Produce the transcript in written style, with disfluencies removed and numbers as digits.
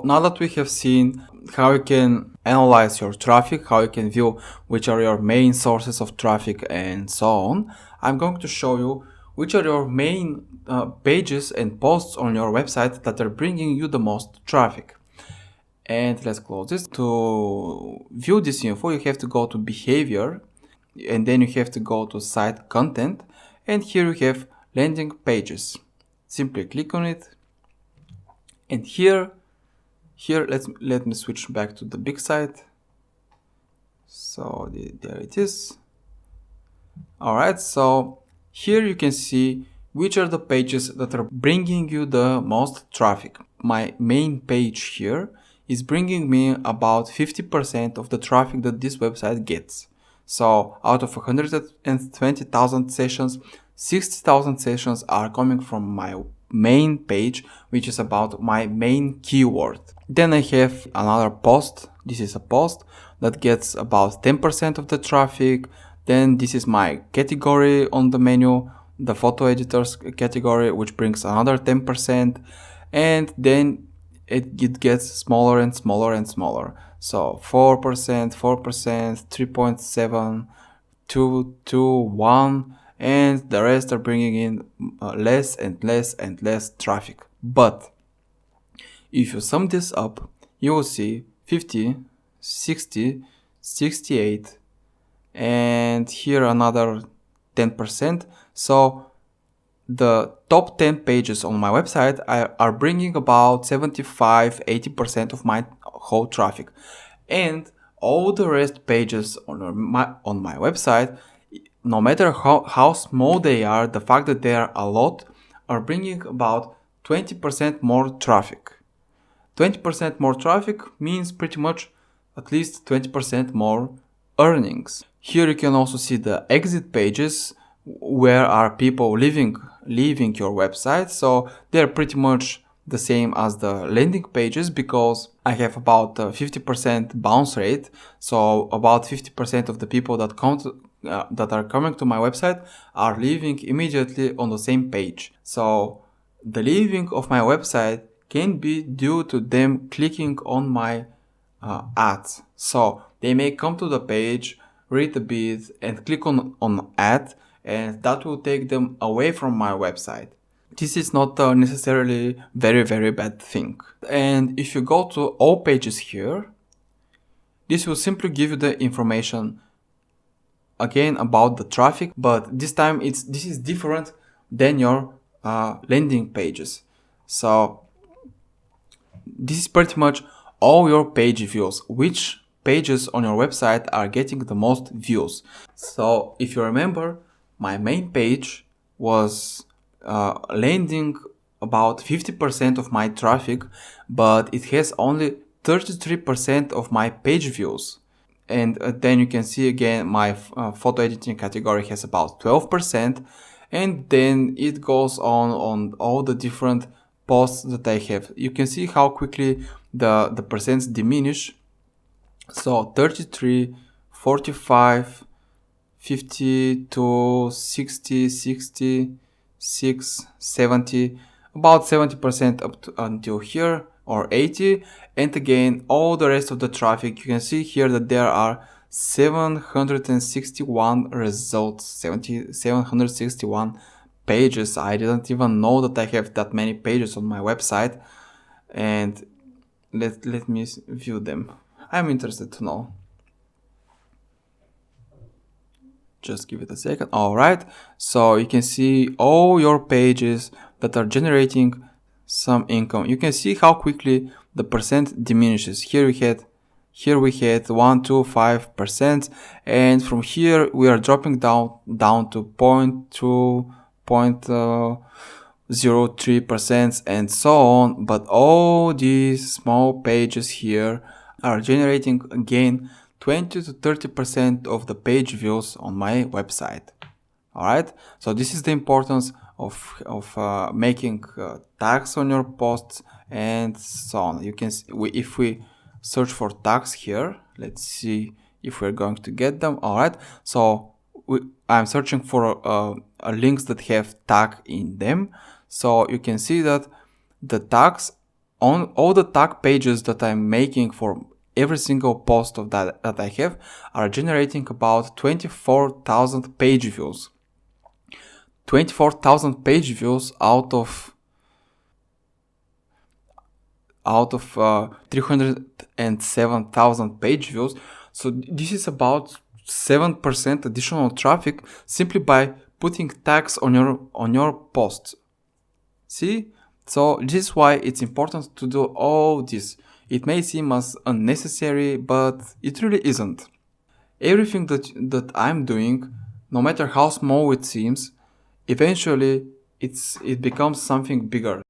now that we have seen how you can analyze your traffic, how you can view which are your main sources of traffic and so on, I'm going to show you which are your main pages and posts on your website that are bringing you the most traffic. And let's close this. To view this info, you have to go to behavior, and then you have to go to site content, and here you have landing pages. Simply click on it, and here let me switch back to the big site. So there it is. Alright, so here you can see which are the pages that are bringing you the most traffic. My main page here is bringing me about 50% of the traffic that this website gets. So out of 120,000 sessions, 60,000 sessions are coming from my main page, which is about my main keyword. Then I have another post. This is a post that gets about 10% of the traffic. Then this is my category on the menu, the photo editors category, which brings another 10%. And then it gets smaller and smaller and smaller. So 4%, 3.7, 2, 1, and the rest are bringing in less and less and less traffic. But if you sum this up, you will see 50, 60, 68, and here another 10%. So the top 10 pages on my website are bringing about 75-80% of my whole traffic, and all the rest pages on my website, no matter how small they are, the fact that they are a lot, are bringing about 20% more traffic. 20% more traffic means pretty much at least 20% more earnings. Here you can also see the exit pages, where are people leaving your website. So they're pretty much the same as the landing pages, because I have about 50% bounce rate. So about 50% of the people that that are coming to my website are leaving immediately on the same page. So the leaving of my website can be due to them clicking on my ads. So they may come to the page, read a bit, and click on ad, and that will take them away from my website. This is not necessarily very bad thing. And if you go to all pages here, this will simply give you the information again about the traffic, but this time this is different than your landing pages. So this is pretty much all your page views, which pages on your website are getting the most views. So if you remember, my main page was landing about 50% of my traffic, but it has only 33% of my page views. And then you can see again my photo editing category has about 12%, and then it goes on all the different posts that I have. You can see how quickly the percents diminish. So 33, 45, 50 to 60, 66, 70, about 70% up to, until here, or 80. And again, all the rest of the traffic, you can see here that there are 761 results, 761 pages. I didn't even know that I have that many pages on my website. And let me view them. I'm interested to know. Just give it a second. Alright, so you can see all your pages that are generating some income. You can see how quickly the percent diminishes. Here we had 1.25%, and from here we are dropping down to 0.2, 0.03%, and so on. But all these small pages here are generating again 20 to 30% of the page views on my website. Alright, so this is the importance of making tags on your posts and so on. You can see, if we search for tags here, let's see if we're going to get them. Alright, so I'm searching for links that have tag in them. So you can see that the tags on all the tag pages that I'm making for every single post of that I have are generating about 24,000 page views. 24,000 page views out of 307,000 page views. So this is about 7% additional traffic simply by putting tags on your posts. See? So this is why it's important to do all this. It may seem as unnecessary, but it really isn't. Everything that I'm doing, no matter how small it seems, eventually it becomes something bigger.